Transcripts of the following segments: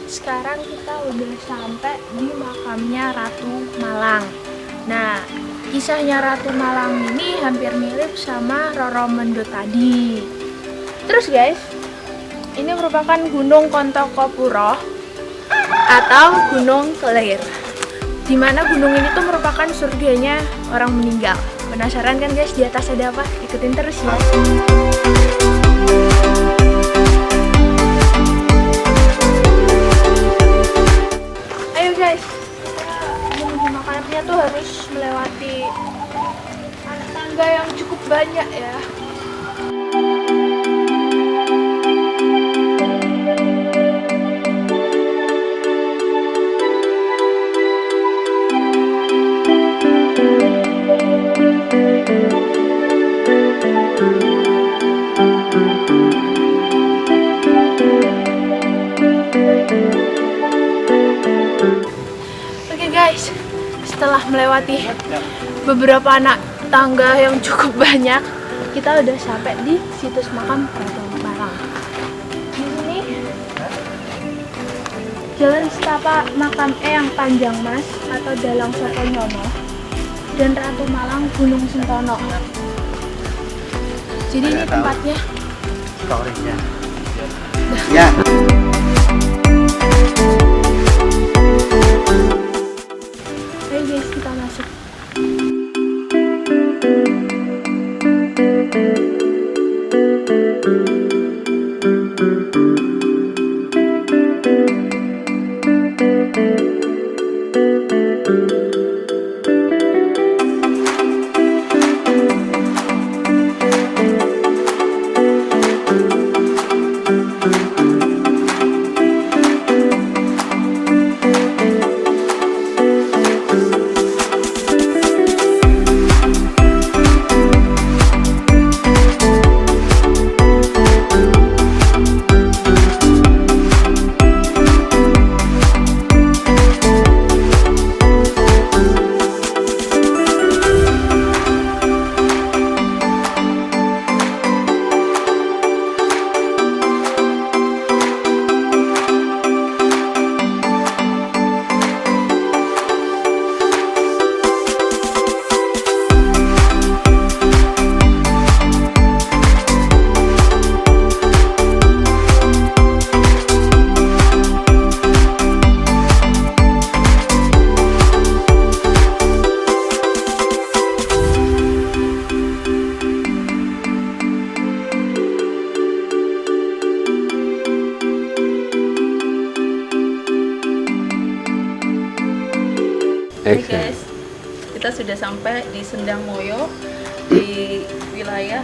Sekarang kita udah sampai di makamnya Ratu Malang. Nah, kisahnya Ratu Malang ini hampir mirip sama Roro Mendo tadi. Terus guys, ini merupakan Gunung Kontokopuro atau Gunung Kelir, dimana gunung ini tuh merupakan surganya orang meninggal. Penasaran kan guys, di atas ada apa? Ikutin terus ya. Guys, kita menuju makamnya tuh harus melewati tangga yang cukup banyak ya. Guys, setelah melewati beberapa anak tangga yang cukup banyak, kita udah sampai di situs makam Ratu Malang. Di sini Jalan Setapak Makam Eyang Panjang Mas atau Dalang Sotonyono dan Ratu Malang Gunung Sentono. Jadi ini tempatnya. Ya. Ayo guys, kita masuk. Oke guys, kita sudah sampai di Sendang Moyo, di wilayah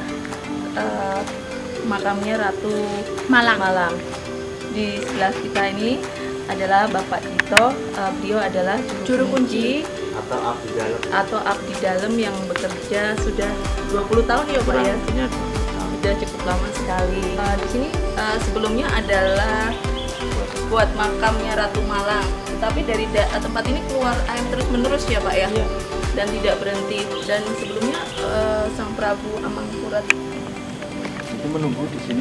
makamnya Ratu Malang. Di sebelah kita ini adalah Bapak Dito, beliau adalah juru kunci atau abdi dalam yang bekerja sudah 20 tahun ya Pak ya? Sudah cukup lama sekali. Di sini sebelumnya adalah buat makamnya Ratu Malang, tetapi dari tempat ini keluar air terus menerus ya Pak ya? Iya. dan tidak berhenti. Dan sebelumnya Sang Prabu Amangkurat itu menunggu di sini.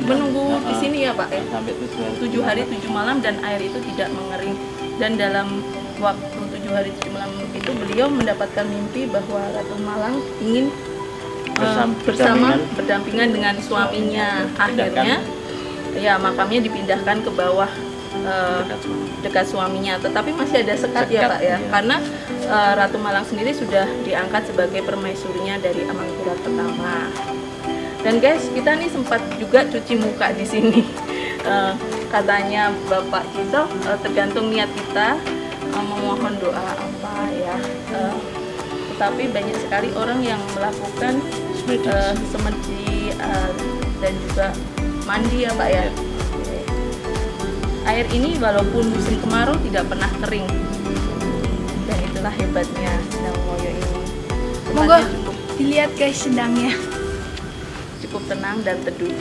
Di sini ya Pak ya. Sampai 7 hari 7 malam dan air itu tidak mengering. Dan dalam waktu 7 hari 7 malam itu beliau mendapatkan mimpi bahwa Ratu Malang ingin berdampingan dengan suaminya. Akhirnya ya makamnya dipindahkan ke bawah dekat suaminya, tetapi masih ada sekat ya Pak ya, karena Ratu Malang sendiri sudah diangkat sebagai permaisurinya dari Amangkurat pertama. Dan guys, kita nih sempat juga cuci muka di sini. Katanya Bapak Cito, tergantung niat kita memohon doa apa ya. Tetapi banyak sekali orang yang melakukan semedi dan juga mandi ya Pak ya. Air ini walaupun musim kemarau tidak pernah kering, dan itulah hebatnya Sendang Moyo ini. Monggo dilihat guys sendangnya, cukup tenang dan teduh.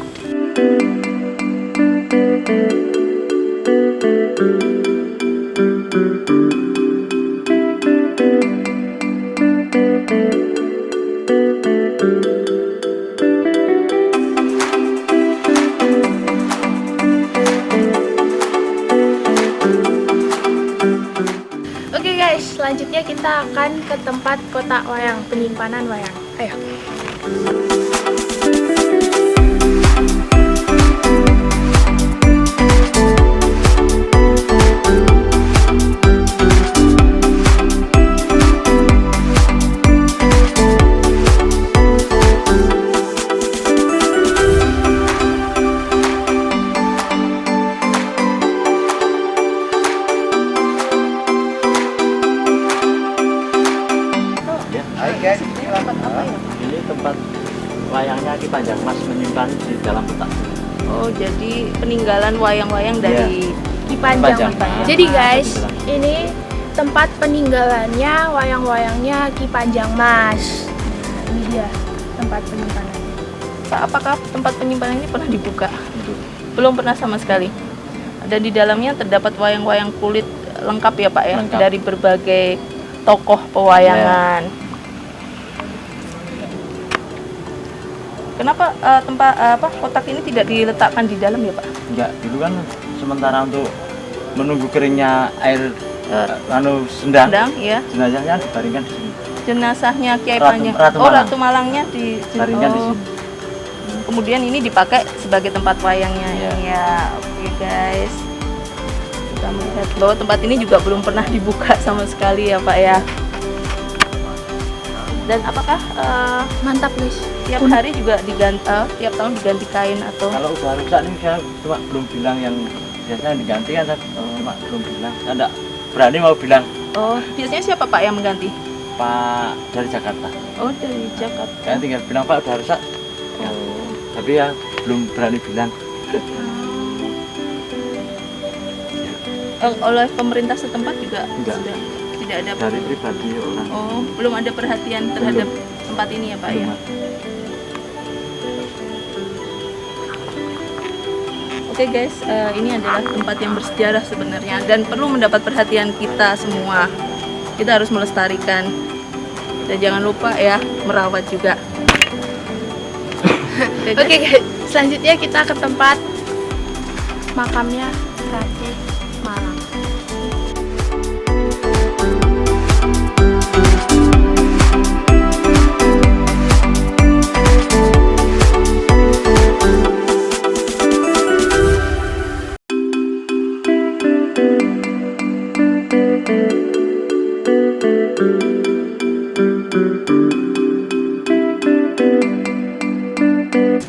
Selanjutnya kita akan ke tempat kotak wayang, penyimpanan wayang. Ayo. Ini tempat wayangnya Ki Panjang Mas menyimpan di dalam kotak. Oh, jadi peninggalan wayang-wayang dari Ki Panjang Mas. Jadi guys, ini tempat peninggalannya wayang-wayangnya Ki Panjang Mas. Ini dia tempat penyimpanannya. Pak, apakah tempat penyimpanan ini pernah dibuka? Belum pernah sama sekali. Dan di dalamnya terdapat wayang-wayang kulit lengkap ya Pak ya, lengkap. Dari berbagai tokoh pewayangan. Ya. Kenapa kotak ini tidak diletakkan di dalam ya Pak? Enggak, dulu kan sementara untuk menunggu keringnya air sendang, ya. Jenazahnya dibaringkan di sini. Jenazahnya Kiai Panjang. Ratu Malangnya dibaringkan di sini. Kemudian ini dipakai sebagai tempat wayangnya. Ya, oke guys. Kita melihat bahwa tempat ini juga belum pernah dibuka sama sekali ya Pak ya. Dan apakah mantap guys, tiap hari juga diganti, tiap tahun diganti kain atau? Kalau udah rusak ini saya cuma belum bilang, yang biasanya diganti kan saya cuma belum bilang, saya enggak berani mau bilang. Oh, biasanya siapa Pak yang mengganti? Pak dari Jakarta. Oh, dari Jakarta. Saya tinggal bilang Pak udah rusak. Ya. Tapi ya belum berani bilang. Oleh pemerintah setempat juga enggak. Sudah tidak ada dari pribadi orang. Oh, belum ada perhatian terhadap tempat ini ya Pak ya. Oke guys, ini adalah tempat yang bersejarah sebenarnya dan perlu mendapat perhatian kita semua. Kita harus melestarikan. Dan jangan lupa ya merawat juga. Oke guys, selanjutnya kita ke tempat makamnya Ratu Malang.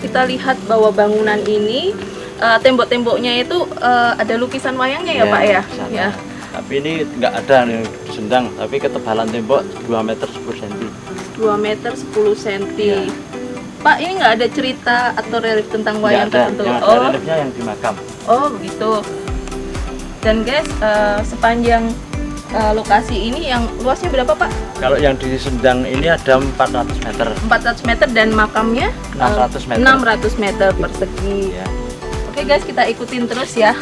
Kita lihat bahwa bangunan ini tembok-temboknya itu ada lukisan wayangnya ya Pak ya? Ya. Tapi ini nggak ada nih sendang, tapi ketebalan tembok 2 meter 10 cm. 2 meter 10 cm. Ya. Pak, ini nggak ada cerita atau relief tentang wayang tertentu? Oh, reliefnya yang di makam. Oh begitu. Dan guys, sepanjang lokasi ini yang luasnya berapa Pak? Kalau yang di Sendang ini ada 400 meter. 400 meter dan makamnya 600 meter. 600 meter persegi. Ya. Oke guys, kita ikutin terus ya.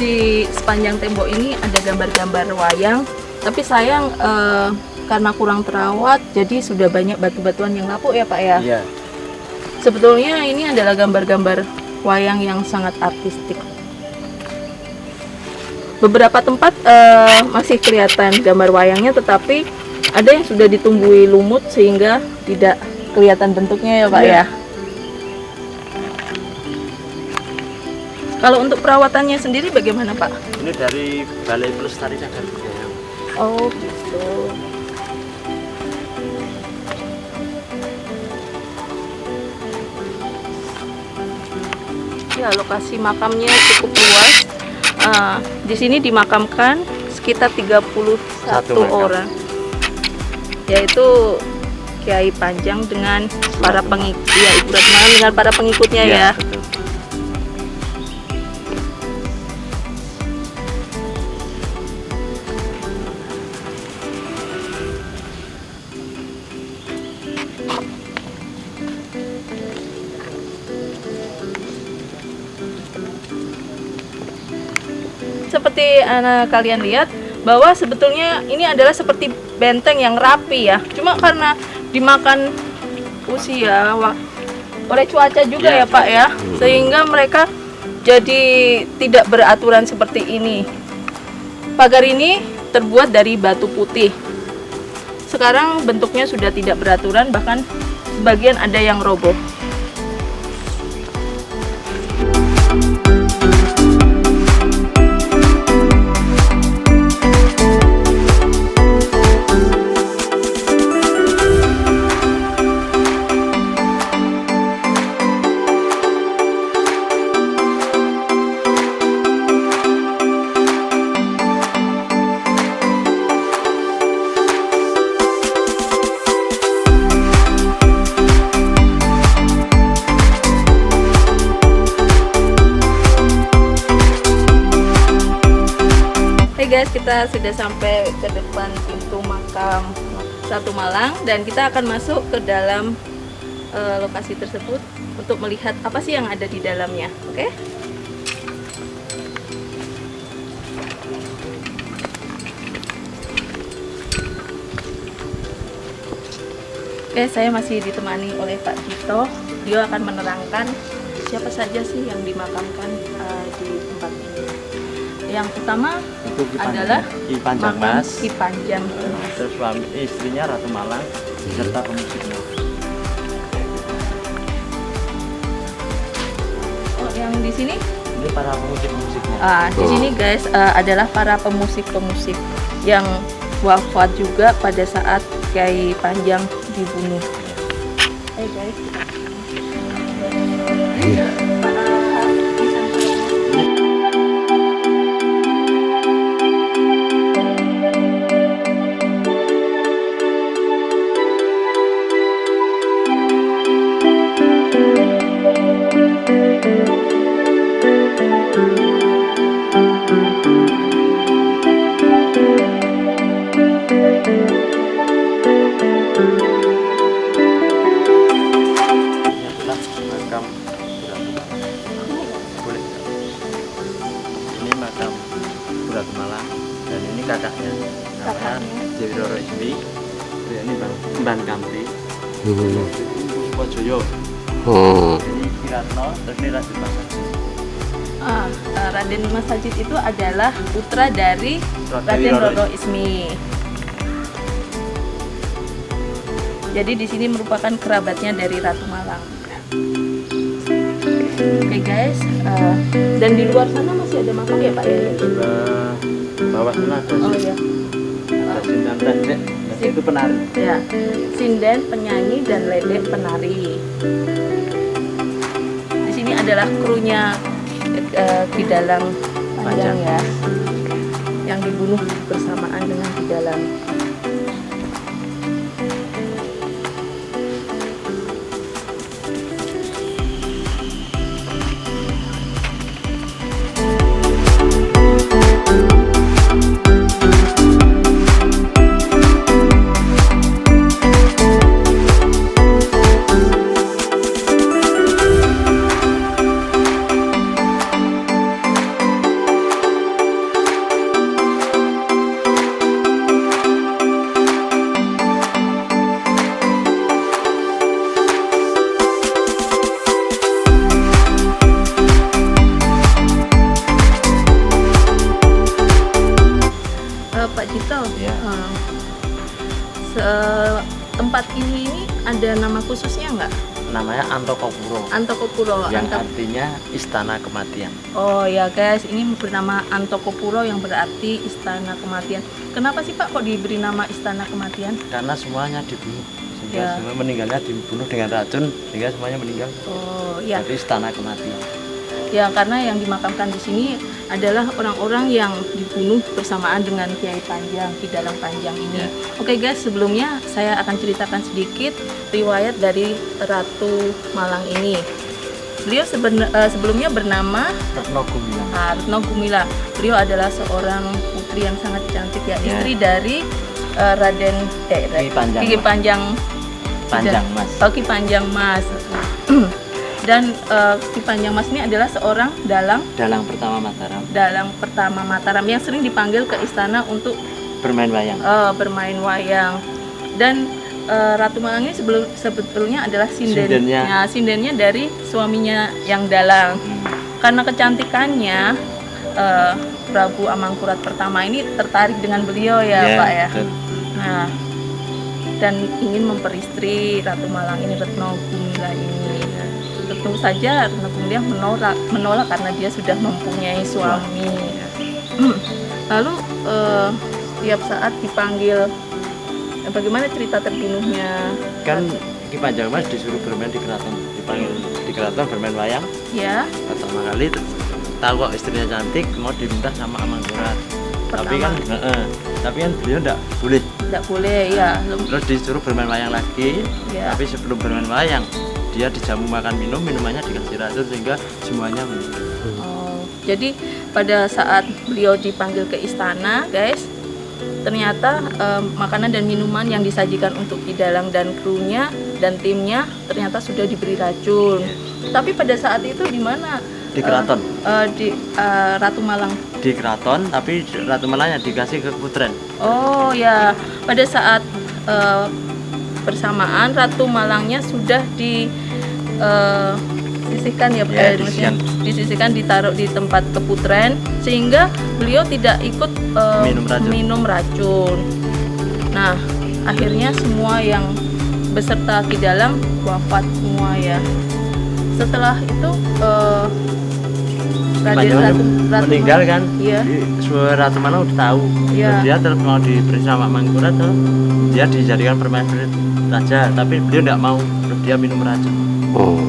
di sepanjang tembok ini ada gambar-gambar wayang, tapi sayang karena kurang terawat, jadi sudah banyak batu-batuan yang lapuk ya Pak ya. Iya. Sebetulnya ini adalah gambar-gambar wayang yang sangat artistik. Beberapa tempat masih kelihatan gambar wayangnya, tetapi ada yang sudah ditumbuhi lumut sehingga tidak kelihatan bentuknya ya Pak ya. Kalau untuk perawatannya sendiri bagaimana Pak? Ini dari Balai Pelestari Cagar Budaya. Oh gitu. Ya, lokasi makamnya cukup luas. Di sini dimakamkan sekitar 31 makam. orang, yaitu Kiai Panjang dengan para pengikut, ya Ibu Ratmalang dengan para pengikutnya ya. Betul. Seperti kalian lihat bahwa sebetulnya ini adalah seperti benteng yang rapi ya. Cuma karena dimakan usia oleh cuaca juga ya Pak ya, sehingga mereka jadi tidak beraturan seperti ini. Pagar ini terbuat dari batu putih. Sekarang bentuknya sudah tidak beraturan, bahkan sebagian ada yang roboh. Guys, kita sudah sampai ke depan pintu makam Ratu Malang dan kita akan masuk ke dalam lokasi tersebut untuk melihat apa sih yang ada di dalamnya. Oke? Oke, saya masih ditemani oleh Pak Dito. Dia akan menerangkan siapa saja sih yang dimakamkan di tempat ini. Yang pertama adalah Ki Panjang makam Mas. Ki Panjang. Terus suami istrinya Ratu Malang serta pemusiknya. Oh, yang di sini? Ini para pemusik-pemusiknya. Di sini guys adalah para pemusik-pemusik yang wafat juga pada saat Kiai Panjang dibunuh. Hey guys. Kakaknya namanya Jewiro Ismi, ini Bang Kamti, Pojoyo, ini Kiratno, terus ini Raden Mas Sajid. Raden Mas Sajid itu adalah putra dari Raden Roro Ismi. Jadi di sini merupakan kerabatnya dari Ratu Malang. Oke guys, dan di luar sana masih ada makam ya Pak ya? Bawah sana ada Sinden Ledek, itu penari. Ya, Sinden penyanyi dan Ledek penari. Di sini adalah krunya Ki Dalang Panjang ya, yang dibunuh bersamaan dengan Ki Dalang. tempat ini ada nama khususnya nggak? Namanya Antokopuro, Antokopuro. yang artinya istana kematian. Oh ya guys, ini bernama Antokopuro yang berarti istana kematian. Kenapa sih Pak kok diberi nama istana kematian? Karena semuanya dibunuh, sehingga Ya. semua meninggalnya dibunuh dengan racun, sehingga semuanya meninggal. Oh ya. Jadi istana kematian. Ya, karena yang dimakamkan di sini adalah orang-orang yang dibunuh bersamaan dengan Kiai Panjang, Ki Dalang Panjang ini. Ya. Oke guys, sebelumnya saya akan ceritakan sedikit riwayat dari Ratu Malang ini. Beliau sebelumnya bernama Retno Gumilang. Retno Gumilang. Beliau adalah seorang putri yang sangat cantik ya, Ya. istri dari Raden Ki Panjang, Ki Panjang Panjang Mas. Ki Panjang Mas. Dan Ki Panjang Mas ini adalah seorang dalang Pertama Mataram, pertama Mataram yang sering dipanggil ke istana untuk bermain wayang. bermain wayang. Dan Ratu Malang ini sebetulnya adalah sindennya dari suaminya yang dalang. Karena kecantikannya Prabu Amangkurat pertama ini tertarik dengan beliau ya Pak ya. Betul. Nah, dan ingin memperistri Ratu Malang ini, Retno Gumilang ini. Tentu saja Retno Gumilang menolak karena dia sudah mempunyai suami. Lalu setiap saat dipanggil, bagaimana cerita terbunuhnya? Kan Ki Panjang Mas disuruh bermain di keraton, dipanggil di keraton bermain wayang. Ya, Pertama kali tahu kok istrinya cantik, mau diminta sama Amangkurat. Tapi kan beliau enggak boleh. tidak boleh ya. Terus disuruh bermain wayang lagi. Ya. Tapi sebelum bermain wayang, dia dijamu makan minum, minumannya dikasih racun sehingga semuanya meninggal. Oh, jadi pada saat beliau dipanggil ke istana, guys, ternyata makanan dan minuman yang disajikan untuk Ki Dalang dan krunya dan timnya ternyata sudah diberi racun. Tapi pada saat itu di mana? Di keraton. Di Ratu Malang. Di keraton, tapi Ratu Malangnya dikasih ke Putren. Oh ya, pada saat bersamaan Ratu Malangnya sudah disisihkan ya, Ya, disisihkan, ditaruh di tempat keputren sehingga beliau tidak ikut minum racun. Nah, akhirnya semua yang beserta Ki Dalang wafat semua ya. Setelah itu Ratu meninggal kan? Iya. Ratu Malang udah tahu. Iya. Dia terus mau diberi sama Amangkurat tuh. Dia dijadikan permaisuri raja, tapi beliau tidak mau. Terus dia minum racun.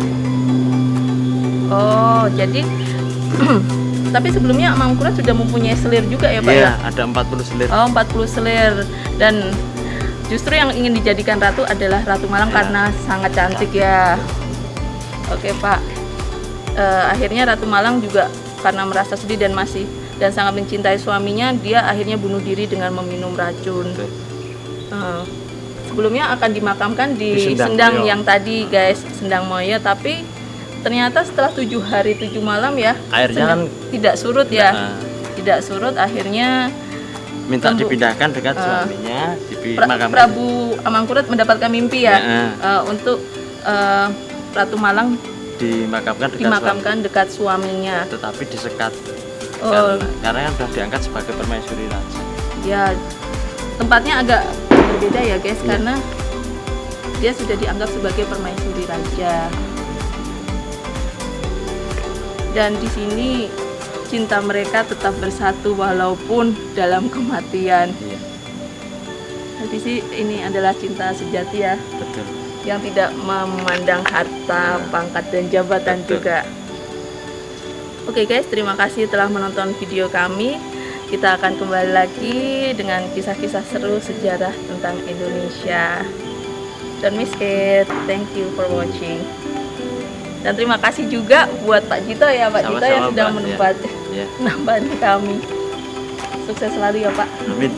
Oh, jadi tapi sebelumnya Amangkurat sudah mempunyai selir juga ya Pak Iya, ya? ada 40 selir. Oh, 40 selir. Dan justru yang ingin dijadikan ratu adalah Ratu Malang Ya. karena sangat cantik ya. Oke Pak. Akhirnya Ratu Malang juga karena merasa sedih dan sangat mencintai suaminya, dia akhirnya bunuh diri dengan meminum racun. Sebelumnya akan dimakamkan di Sendang Moyo. yang tadi guys, Sendang Moyo, tapi ternyata setelah 7 hari 7 malam ya, Airnya kan tidak surut ya. Tidak surut, akhirnya minta dipindahkan dekat suaminya, dimakamkan. Prabu Amangkurat mendapatkan mimpi ya, untuk Ratu Malang dimakamkan dekat suaminya. Tetapi disekat. Oh. Karena kan sudah diangkat sebagai permaisuri raja. Ya, tempatnya agak berbeda ya guys, karena dia sudah dianggap sebagai permaisuri raja. Dan di sini cinta mereka tetap bersatu walaupun dalam kematian. Iya, Jadi sih ini adalah cinta sejati ya, betul. yang tidak memandang harta, pangkat dan jabatan. Betul. Juga. Oke guys, terima kasih telah menonton video kami. Kita akan kembali lagi dengan kisah-kisah seru sejarah tentang Indonesia. Don't miss it. Thank you for watching. Dan terima kasih juga buat Pak Jito ya, Pak Jito yang sudah menempati kami. Sukses selalu ya Pak. Amin.